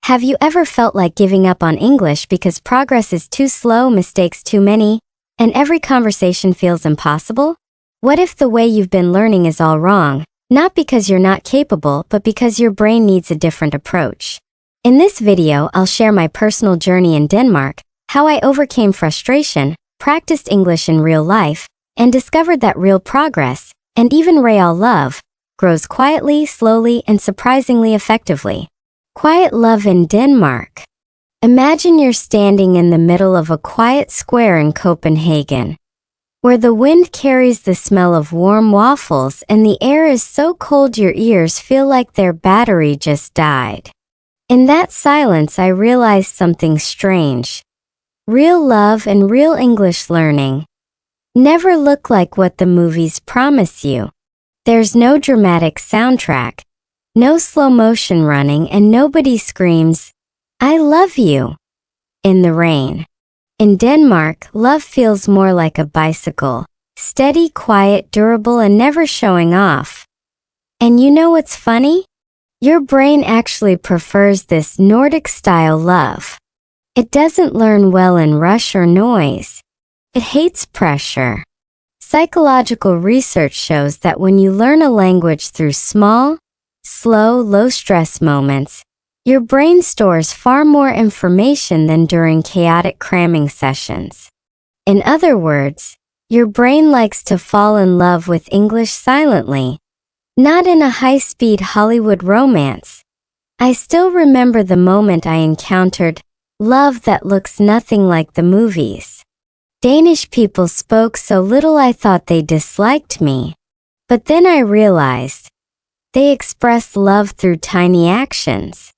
Have you ever felt like giving up on English because progress is too slow, mistakes too many, and every conversation feels impossible? What if the way you've been learning is all wrong, not because you're not capable, but because your brain needs a different approach? In this video, I'll share my personal journey in Denmark, how I overcame frustration, practiced English in real life, and discovered that real progress, and even real love, grows quietly, slowly, and surprisingly effectively. Quiet love in Denmark. Imagine you're standing in the middle of a quiet square in Copenhagen, where the wind carries the smell of warm waffles and the air is so cold your ears feel like their battery just died. In that silence, I realized something strange. Real love and real English learning never look like what the movies promise you. There's no dramatic soundtrack, no slow motion running, and nobody screams, "I love you," in the rain. In Denmark, love feels more like a bicycle, steady, quiet, durable, and never showing off. And you know what's funny? Your brain actually prefers this Nordic-style love. It doesn't learn well in rush or noise. It hates pressure. Psychological research shows that when you learn a language through small, slow, low-stress moments, your brain stores far more information than during chaotic cramming sessions. In other words, your brain likes to fall in love with English silently, not in a high-speed Hollywood romance. I still remember the moment I encountered love that looks nothing like the movies. Danish people spoke so little I thought they disliked me. But then I realized they express love through tiny actions.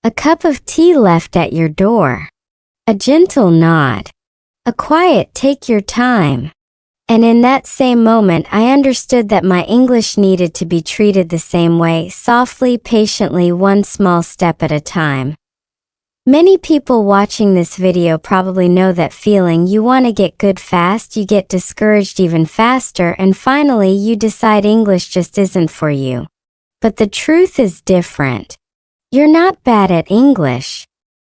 A cup of tea left at your door. A gentle nod. A quiet "take your time." And in that same moment, I understood that my English needed to be treated the same way, softly, patiently, one small step at a time. Many people watching this video probably know that feeling. You want to get good fast, you get discouraged even faster, and finally you decide English just isn't for you. But the truth is different. You're not bad at English.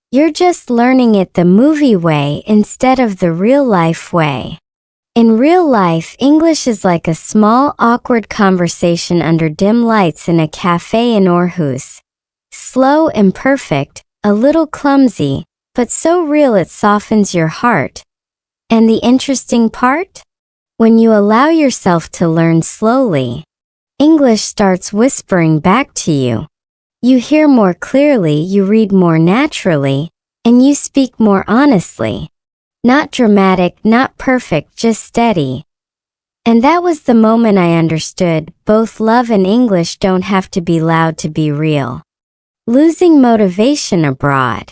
You're just learning it the movie way instead of the real-life way. In real life, English is like a small, awkward conversation under dim lights in a cafe in Aarhus. Slow, imperfect, a little clumsy, but so real it softens your heart. And the interesting part? When you allow yourself to learn slowly, English starts whispering back to you. You hear more clearly, you read more naturally, and you speak more honestly. Not dramatic, not perfect, just steady. And that was the moment I understood both love and English don't have to be loud to be real. Losing motivation abroad.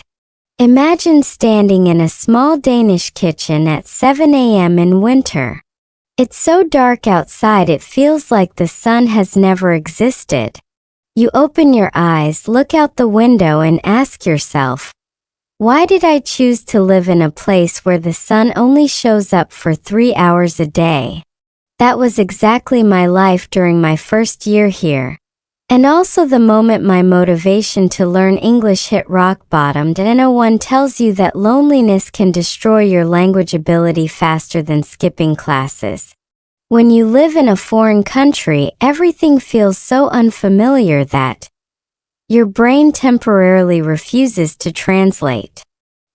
Imagine standing in a small Danish kitchen at 7 a.m. in winter. It's so dark outside it feels like the sun has never existed. You open your eyes, look out the window, and ask yourself, why did I choose to live in a place where the sun only shows up for 3 hours a day? That was exactly my life during my first year here. And also the moment my motivation to learn English hit rock bottom. No one tells you that loneliness can destroy your language ability faster than skipping classes. When you live in a foreign country, everything feels so unfamiliar that your brain temporarily refuses to translate.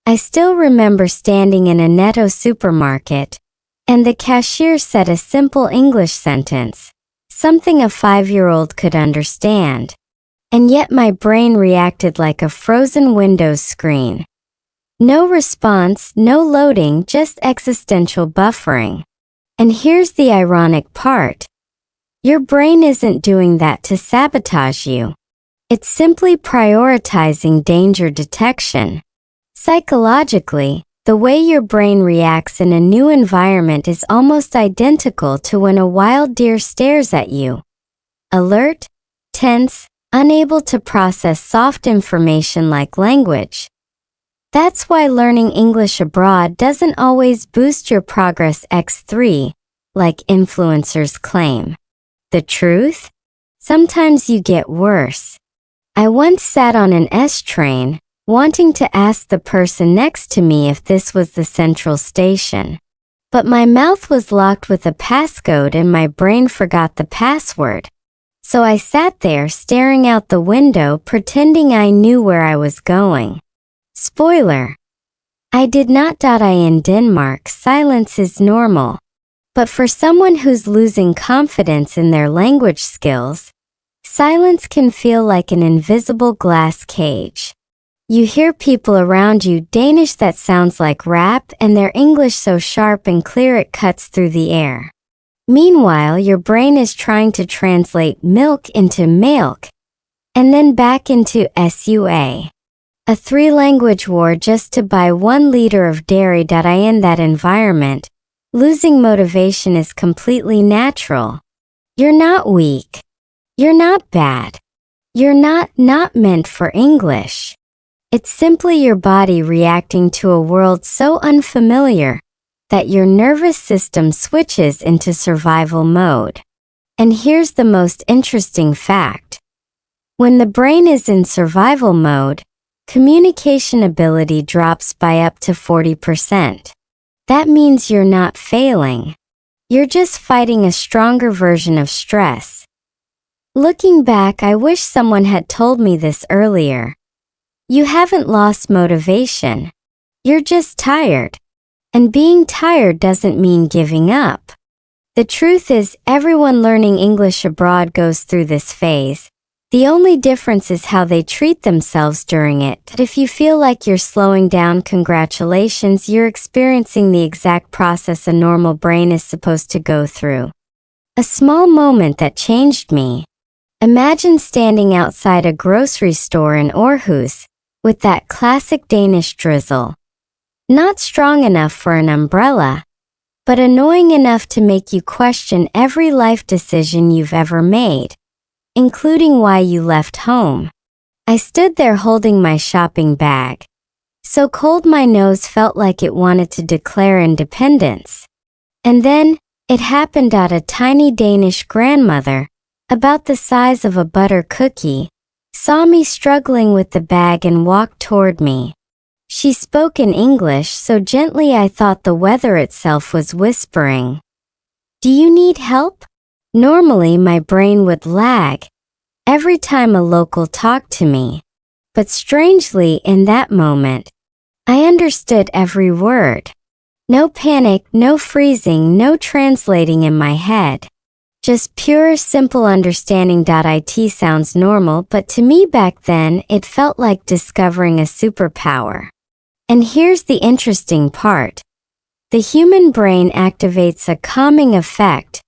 I still remember standing in a Netto supermarket, and the cashier said a simple English sentence, something a 5-year-old could understand. And yet my brain reacted like a frozen Windows screen. No response, no loading, just existential buffering. And here's the ironic part. Your brain isn't doing that to sabotage you. It's simply prioritizing danger detection. Psychologically, the way your brain reacts in a new environment is almost identical to when a wild deer stares at you. Alert, tense, unable to process soft information like language. That's why learning English abroad doesn't always boost your progress x3, like influencers claim. The truth? Sometimes you get worse. I once sat on an S train, wanting to ask the person next to me if this was the central station. But my mouth was locked with a passcode and my brain forgot the password. So I sat there staring out the window pretending I knew where I was going. Spoiler: I did not die in Denmark. Silence is normal. But for someone who's losing confidence in their language skills, silence can feel like an invisible glass cage. You hear people around you Danish that sounds like rap and their English so sharp and clear it cuts through the air. Meanwhile, your brain is trying to translate milk into milk and then back into SUA. A three-language war just to buy 1 liter of dairy. In that environment, losing motivation is completely natural. You're not weak. You're not bad. You're not meant for English. It's simply your body reacting to a world so unfamiliar that your nervous system switches into survival mode. And here's the most interesting fact. When the brain is in survival mode, communication ability drops by up to 40%. That means you're not failing. You're just fighting a stronger version of stress. Looking back, I wish someone had told me this earlier. You haven't lost motivation. You're just tired. And being tired doesn't mean giving up. The truth is, everyone learning English abroad goes through this phase. The only difference is how they treat themselves during it. If you feel like you're slowing down, congratulations, you're experiencing the exact process a normal brain is supposed to go through. A small moment that changed me. Imagine standing outside a grocery store in Aarhus with that classic Danish drizzle. Not strong enough for an umbrella, but annoying enough to make you question every life decision you've ever made, including why you left home. I stood there holding my shopping bag, so cold my nose felt like it wanted to declare independence. And then, it happened. A tiny Danish grandmother, about the size of a butter cookie, saw me struggling with the bag and walked toward me. She spoke in English so gently I thought the weather itself was whispering. Do you need help? Normally my brain would lag every time a local talked to me. But strangely, in that moment, I understood every word. No panic, no freezing, no translating in my head. Just pure, simple understanding. It sounds normal, but to me back then, it felt like discovering a superpower. And here's the interesting part. The human brain activates a calming effect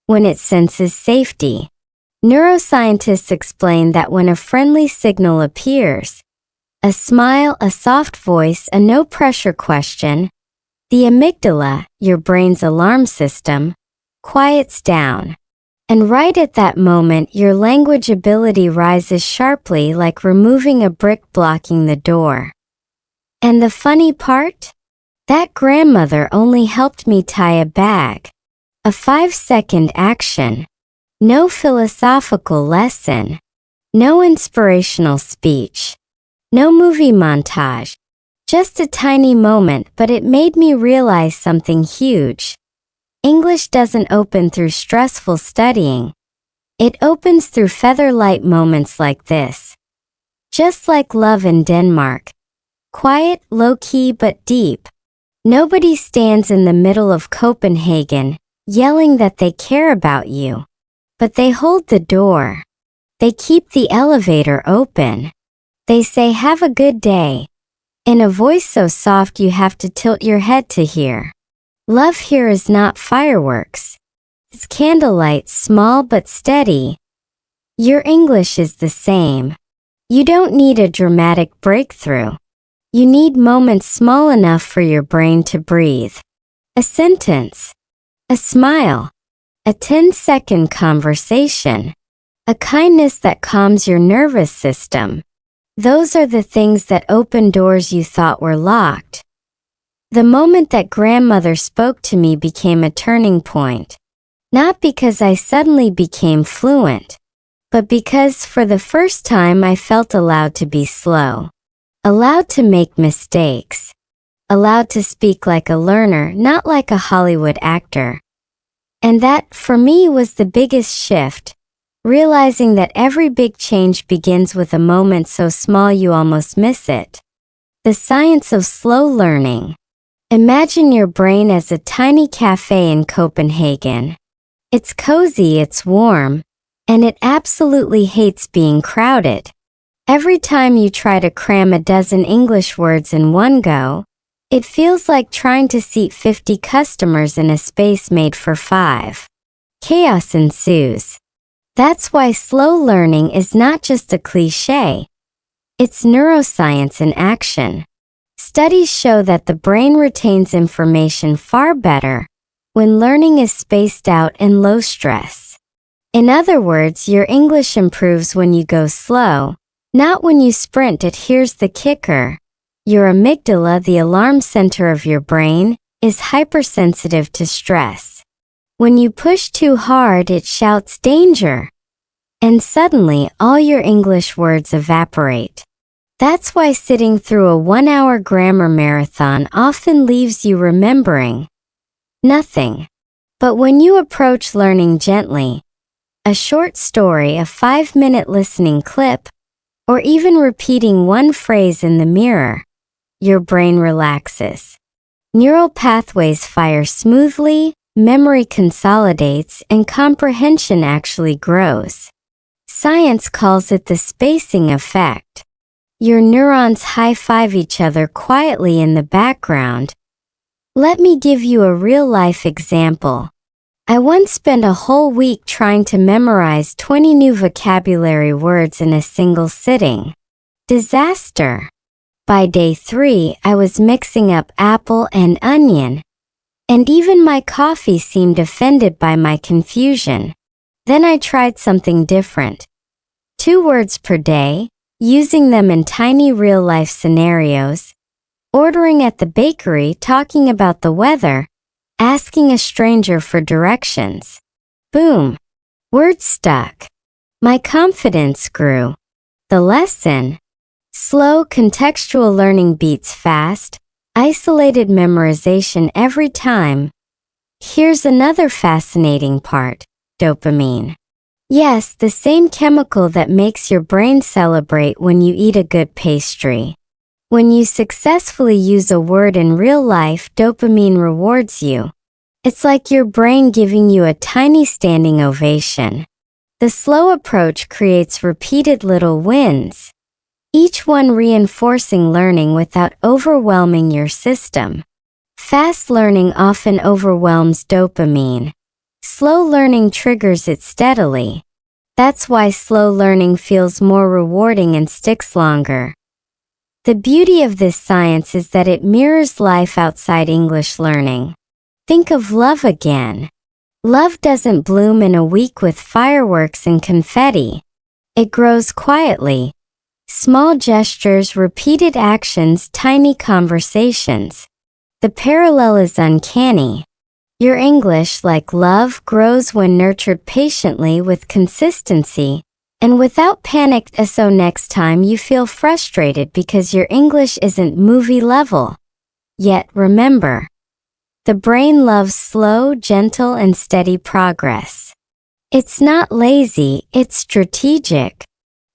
when it senses safety. Neuroscientists explain that when a friendly signal appears, a smile, a soft voice, a no-pressure question, the amygdala, your brain's alarm system, quiets down. And right at that moment, your language ability rises sharply, like removing a brick blocking the door. And the funny part? That grandmother only helped me tie a bag. A 5-second action. No philosophical lesson. No inspirational speech. No movie montage. Just a tiny moment, but it made me realize something huge. English doesn't open through stressful studying. It opens through feather-light moments like this. Just like love in Denmark. Quiet, low-key but deep. Nobody stands in the middle of Copenhagen, yelling that they care about you. But they hold the door. They keep the elevator open. They say, "Have a good day," in a voice so soft you have to tilt your head to hear. Love here is not fireworks. It's candlelight, small but steady. Your English is the same. You don't need a dramatic breakthrough. You need moments small enough for your brain to breathe. A sentence. A smile. A 10-second conversation. A kindness that calms your nervous system. Those are the things that open doors you thought were locked. The moment that grandmother spoke to me became a turning point. Not because I suddenly became fluent, but because for the first time I felt allowed to be slow. allowed to make mistakes, allowed to speak like a learner, not like a Hollywood actor. And that, for me, was the biggest shift, realizing that every big change begins with a moment so small you almost miss it. The science of slow learning. Imagine your brain as a tiny cafe in Copenhagen. It's cozy, it's warm, and it absolutely hates being crowded. Every time you try to cram a dozen English words in one go, it feels like trying to seat 50 customers in a space made for 5. Chaos ensues. That's why slow learning is not just a cliché. It's neuroscience in action. Studies show that the brain retains information far better when learning is spaced out and low stress. In other words, your English improves when you go slow, not when you sprint. Here's the kicker. Your amygdala, the alarm center of your brain, is hypersensitive to stress. When you push too hard, it shouts danger. And suddenly, all your English words evaporate. That's why sitting through a 1-hour grammar marathon often leaves you remembering nothing. But when you approach learning gently, a short story, a 5-minute listening clip, or even repeating one phrase in the mirror, your brain relaxes. Neural pathways fire smoothly, memory consolidates, and comprehension actually grows. Science calls it the spacing effect. Your neurons high-five each other quietly in the background. Let me give you a real-life example. I once spent a whole week trying to memorize 20 new vocabulary words in a single sitting. Disaster. By day 3, I was mixing up apple and onion, and even my coffee seemed offended by my confusion. Then I tried something different. 2 words per day, using them in tiny real-life scenarios, ordering at the bakery, talking about the weather, asking a stranger for directions. Boom! Words stuck. My confidence grew. The lesson: slow contextual learning beats fast, isolated memorization every time. Here's another fascinating part: dopamine. Yes, the same chemical that makes your brain celebrate when you eat a good pastry. When you successfully use a word in real life, dopamine rewards you. It's like your brain giving you a tiny standing ovation. The slow approach creates repeated little wins, each one reinforcing learning without overwhelming your system. Fast learning often overwhelms dopamine. Slow learning triggers it steadily. That's why slow learning feels more rewarding and sticks longer. The beauty of this science is that it mirrors life outside English learning. Think of love again. Love doesn't bloom in a week with fireworks and confetti. It grows quietly. Small gestures, repeated actions, tiny conversations. The parallel is uncanny. Your English, like love, grows when nurtured patiently with consistency and without panic. So next time you feel frustrated because your English isn't movie level. Yet remember, the brain loves slow, gentle, and steady progress. It's not lazy, it's strategic.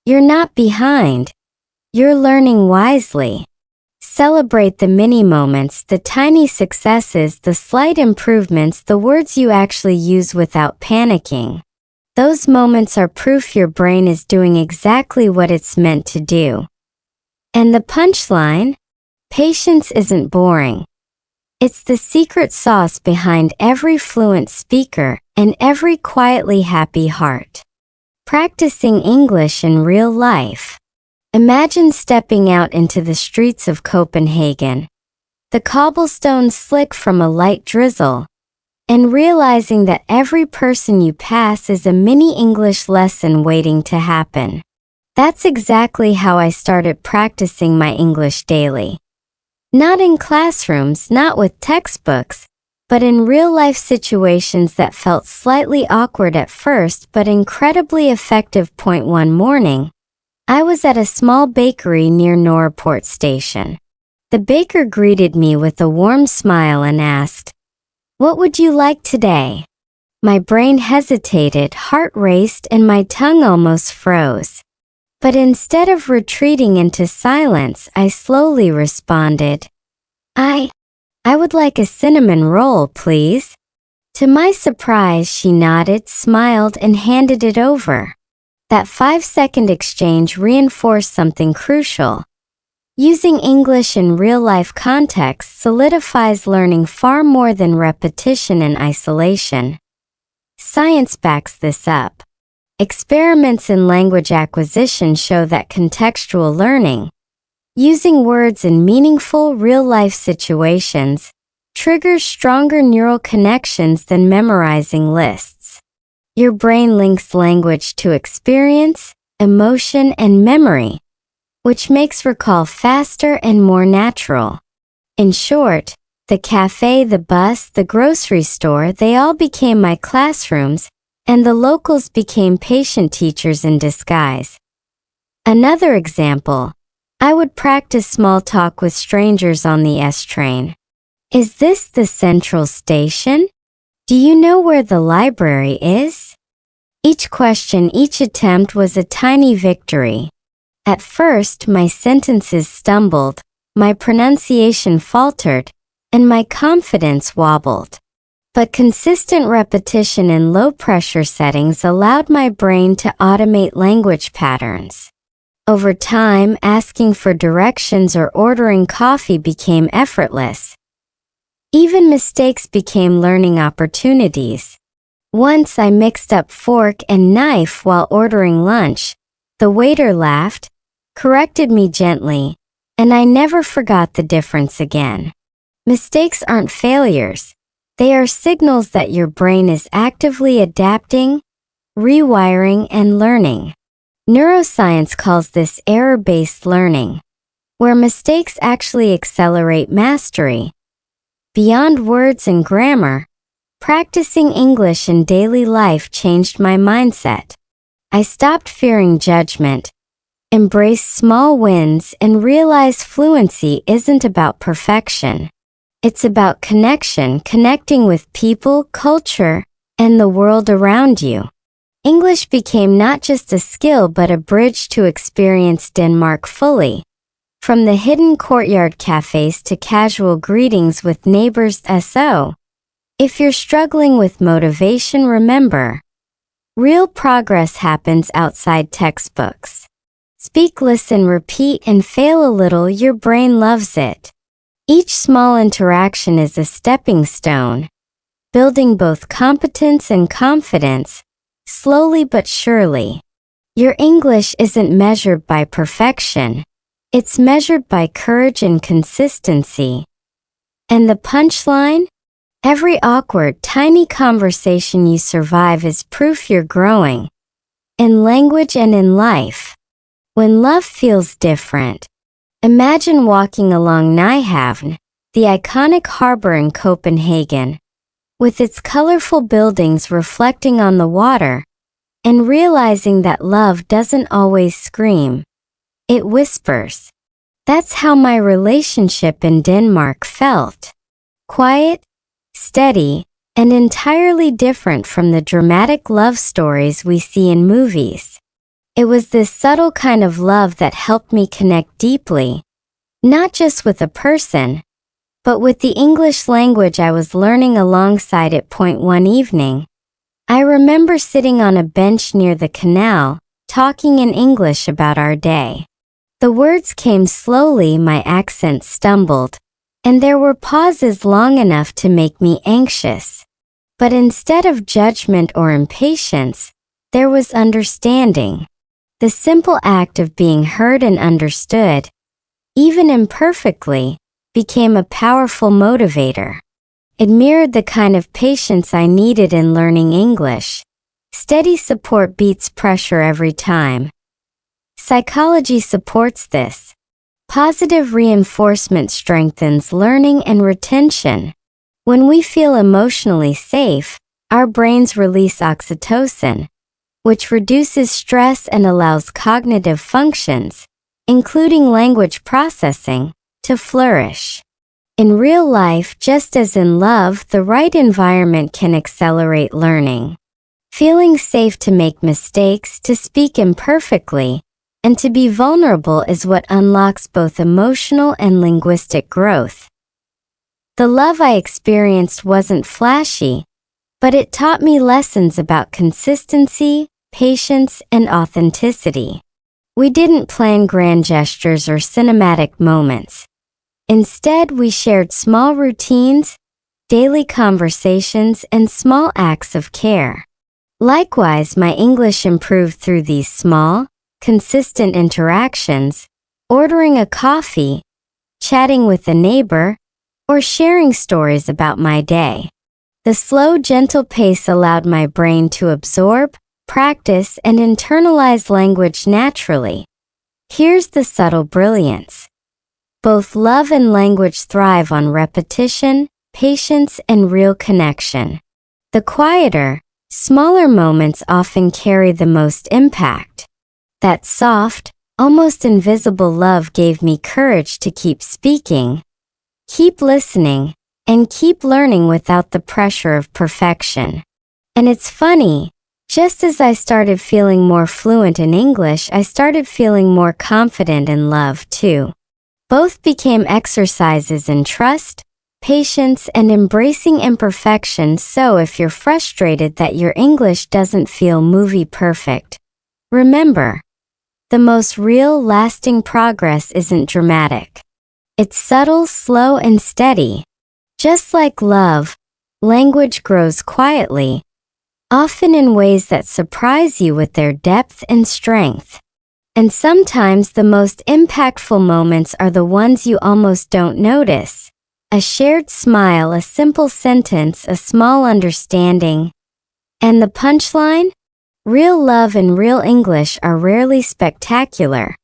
You're not behind. You're learning wisely. Celebrate the mini moments, the tiny successes, the slight improvements, the words you actually use without panicking. Those moments are proof your brain is doing exactly what it's meant to do. And the punchline? Patience isn't boring. It's the secret sauce behind every fluent speaker and every quietly happy heart. Practicing English in real life. Imagine stepping out into the streets of Copenhagen, the cobblestones slick from a light drizzle, and realizing that every person you pass is a mini English lesson waiting to happen. That's exactly how I started practicing my English daily. Not in classrooms, not with textbooks, but in real-life situations that felt slightly awkward at first but incredibly effective. One morning, I was at a small bakery near Norrport Station. The baker greeted me with a warm smile and asked, "What would you like today?" My brain hesitated, heart raced, and my tongue almost froze. But instead of retreating into silence, I slowly responded, I would like a cinnamon roll, please." To my surprise, she nodded, smiled, and handed it over. That 5-second exchange reinforced something crucial. Using English in real-life context solidifies learning far more than repetition and isolation. Science backs this up. Experiments in language acquisition show that contextual learning, using words in meaningful real-life situations, triggers stronger neural connections than memorizing lists. Your brain links language to experience, emotion, and memory, which makes recall faster and more natural. In short, the cafe, the bus, the grocery store, they all became my classrooms, and the locals became patient teachers in disguise. Another example, I would practice small talk with strangers on the S train. "Is this the central station? Do you know where the library is?" Each question, each attempt was a tiny victory. At first, my sentences stumbled, my pronunciation faltered, and my confidence wobbled. But consistent repetition in low-pressure settings allowed my brain to automate language patterns. Over time, asking for directions or ordering coffee became effortless. Even mistakes became learning opportunities. Once I mixed up fork and knife while ordering lunch. The waiter laughed, corrected me gently, and I never forgot the difference again. Mistakes aren't failures. They are signals that your brain is actively adapting, rewiring, and learning. Neuroscience calls this error-based learning, where mistakes actually accelerate mastery. Beyond words and grammar, practicing English in daily life changed my mindset. I stopped fearing judgment, embraced small wins, and realized fluency isn't about perfection. It's about connection, connecting with people, culture, and the world around you. English became not just a skill but a bridge to experience Denmark fully. From the hidden courtyard cafes to casual greetings with neighbors. So, if you're struggling with motivation, remember, real progress happens outside textbooks. Speak, listen, repeat, and fail a little. Your brain loves it. Each small interaction is a stepping stone, building both competence and confidence, slowly but surely. Your English isn't measured by perfection. It's measured by courage and consistency. And the punchline? Every awkward, tiny conversation you survive is proof you're growing. In language and in life. When love feels different, imagine walking along Nyhavn, the iconic harbor in Copenhagen, with its colorful buildings reflecting on the water, and realizing that love doesn't always scream. It whispers. That's how my relationship in Denmark felt. Quiet, steady, and entirely different from the dramatic love stories we see in movies. It was this subtle kind of love that helped me connect deeply, not just with a person, but with the English language I was learning alongside it. One evening, I remember sitting on a bench near the canal, talking in English about our day. The words came slowly, my accent stumbled, and there were pauses long enough to make me anxious. But instead of judgment or impatience, there was understanding. The simple act of being heard and understood, even imperfectly, became a powerful motivator. It mirrored the kind of patience I needed in learning English. Steady support beats pressure every time. Psychology supports this. Positive reinforcement strengthens learning and retention. When we feel emotionally safe, our brains release oxytocin, which reduces stress and allows cognitive functions, including language processing, to flourish. In real life, just as in love, the right environment can accelerate learning. Feeling safe to make mistakes, to speak imperfectly, and to be vulnerable is what unlocks both emotional and linguistic growth. The love I experienced wasn't flashy, but it taught me lessons about consistency, patience, and authenticity. We didn't plan grand gestures or cinematic moments. Instead, we shared small routines, daily conversations, and small acts of care. Likewise, my English improved through these small, consistent interactions, ordering a coffee, chatting with a neighbor, or sharing stories about my day. The slow, gentle pace allowed my brain to absorb, practice, and internalize language naturally. Here's the subtle brilliance. Both love and language thrive on repetition, patience, and real connection. The quieter, smaller moments often carry the most impact. That soft, almost invisible love gave me courage to keep speaking, keep listening, and keep learning without the pressure of perfection. And it's funny, just as I started feeling more fluent in English, I started feeling more confident in love too. Both became exercises in trust, patience, and embracing imperfection. So if you're frustrated that your English doesn't feel movie perfect, remember, the most real, lasting progress isn't dramatic. It's subtle, slow, and steady. Just like love, language grows quietly, often in ways that surprise you with their depth and strength. And sometimes the most impactful moments are the ones you almost don't notice. A shared smile, a simple sentence, a small understanding. And the punchline? Real love and real English are rarely spectacular.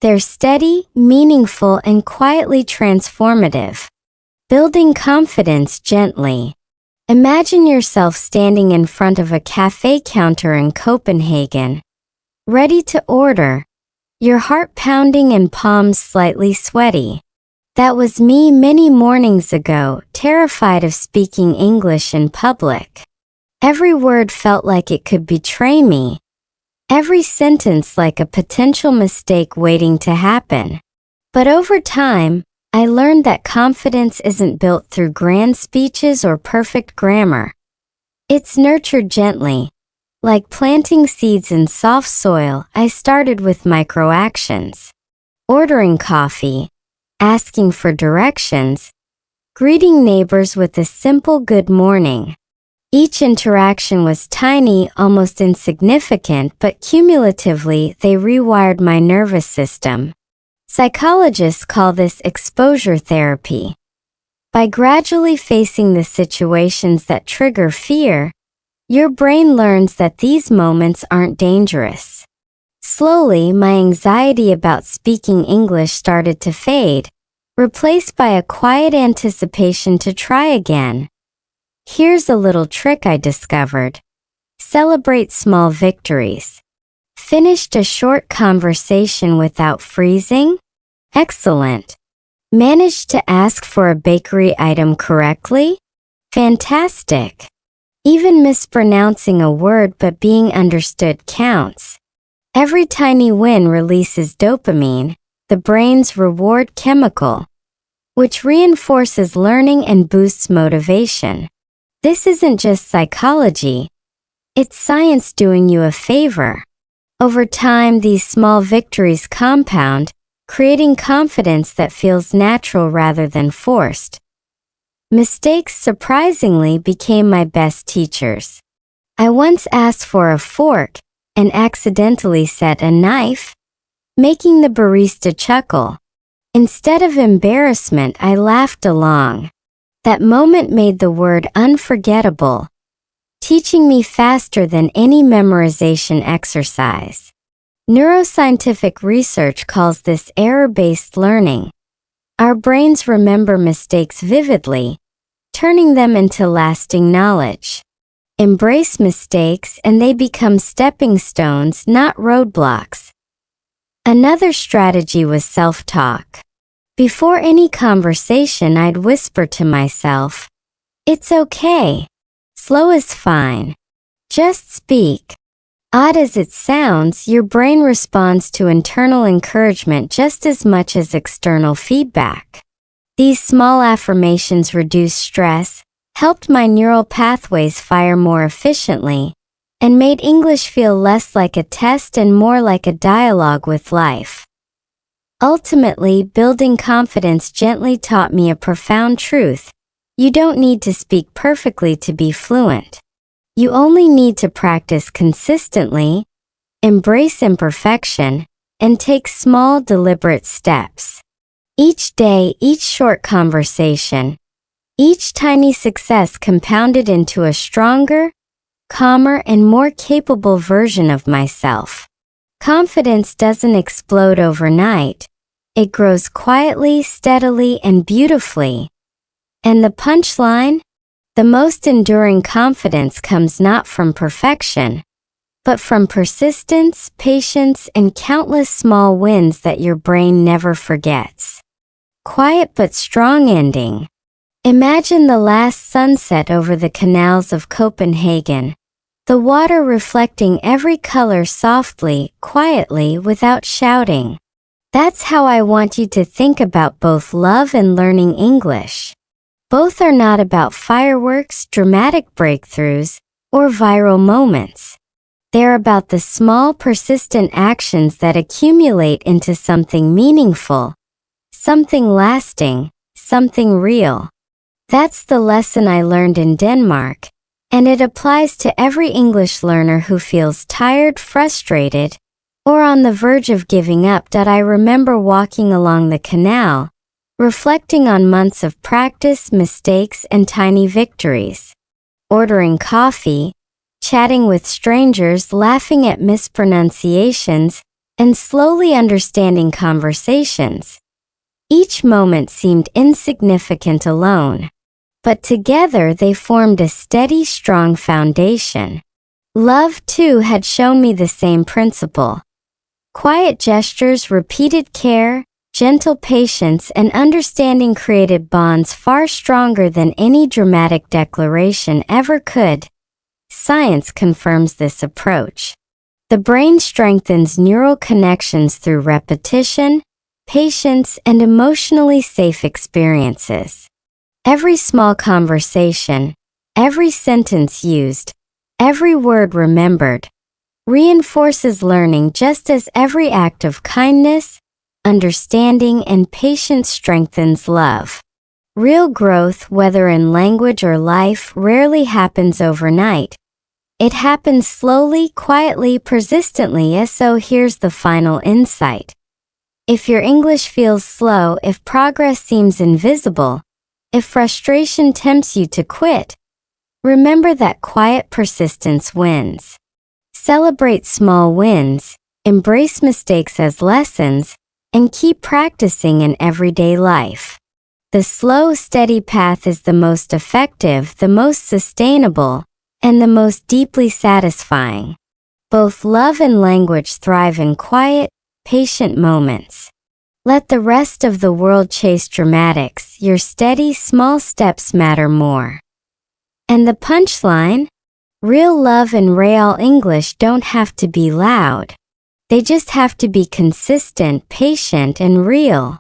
They're steady, meaningful, and quietly transformative. Building confidence gently. Imagine yourself standing in front of a cafe counter in Copenhagen, ready to order, your heart pounding and palms slightly sweaty. That was me many mornings ago, terrified of speaking English in public. Every word felt like it could betray me. Every sentence like a potential mistake waiting to happen. But over time, I learned that confidence isn't built through grand speeches or perfect grammar. It's nurtured gently. Like planting seeds in soft soil, I started with micro-actions. Ordering coffee, asking for directions, greeting neighbors with a simple good morning. Each interaction was tiny, almost insignificant, but cumulatively they rewired my nervous system. Psychologists call this exposure therapy. By gradually facing the situations that trigger fear, your brain learns that these moments aren't dangerous. Slowly, my anxiety about speaking English started to fade, replaced by a quiet anticipation to try again. Here's a little trick I discovered. Celebrate small victories. Finished a short conversation without freezing? Excellent. Managed to ask for a bakery item correctly? Fantastic. Even mispronouncing a word but being understood counts. Every tiny win releases dopamine, the brain's reward chemical, which reinforces learning and boosts motivation. This isn't just psychology. It's science doing you a favor. Over time, these small victories compound, creating confidence that feels natural rather than forced. Mistakes surprisingly became my best teachers. I once asked for a fork and accidentally said a knife, making the barista chuckle. Instead of embarrassment, I laughed along. That moment made the word unforgettable, teaching me faster than any memorization exercise. Neuroscientific research calls this error-based learning. Our brains remember mistakes vividly, turning them into lasting knowledge. Embrace mistakes and they become stepping stones, not roadblocks. Another strategy was self-talk. Before any conversation, I'd whisper to myself, "It's okay. Slow is fine. Just speak." Odd as it sounds, your brain responds to internal encouragement just as much as external feedback. These small affirmations reduced stress, helped my neural pathways fire more efficiently, and made English feel less like a test and more like a dialogue with life. Ultimately, building confidence gently taught me a profound truth. You don't need to speak perfectly to be fluent. You only need to practice consistently, embrace imperfection, and take small, deliberate steps. Each day, each short conversation, each tiny success compounded into a stronger, calmer, and more capable version of myself. Confidence doesn't explode overnight. It grows quietly, steadily, and beautifully. And the punchline? The most enduring confidence comes not from perfection, but from persistence, patience, and countless small wins that your brain never forgets. Quiet but strong ending. Imagine the last sunset over the canals of Copenhagen, the water reflecting every color softly, quietly, without shouting. That's how I want you to think about both love and learning English. Both are not about fireworks, dramatic breakthroughs, or viral moments. They're about the small, persistent actions that accumulate into something meaningful, something lasting, something real. That's the lesson I learned in Denmark, and it applies to every English learner who feels tired, frustrated, or on the verge of giving up. I remember walking along the canal, reflecting on months of practice, mistakes, and tiny victories. Ordering coffee, chatting with strangers, laughing at mispronunciations, and slowly understanding conversations. Each moment seemed insignificant alone, but together they formed a steady, strong foundation. Love, too, had shown me the same principle. Quiet gestures, repeated care, gentle patience, and understanding created bonds far stronger than any dramatic declaration ever could. Science confirms this approach. The brain strengthens neural connections through repetition, patience, and emotionally safe experiences. Every small conversation, every sentence used, every word remembered, reinforces learning just as every act of kindness, understanding, and patience strengthens love. Real growth, whether in language or life, rarely happens overnight. It happens slowly, quietly, persistently. So here's the final insight. If your English feels slow, if progress seems invisible, if frustration tempts you to quit, remember that quiet persistence wins. Celebrate small wins, embrace mistakes as lessons, and keep practicing in everyday life. The slow, steady path is the most effective, the most sustainable, and the most deeply satisfying. Both love and language thrive in quiet, patient moments. Let the rest of the world chase dramatics. Your steady, small steps matter more. And the punchline? Real love and real English don't have to be loud. They just have to be consistent, patient, and real.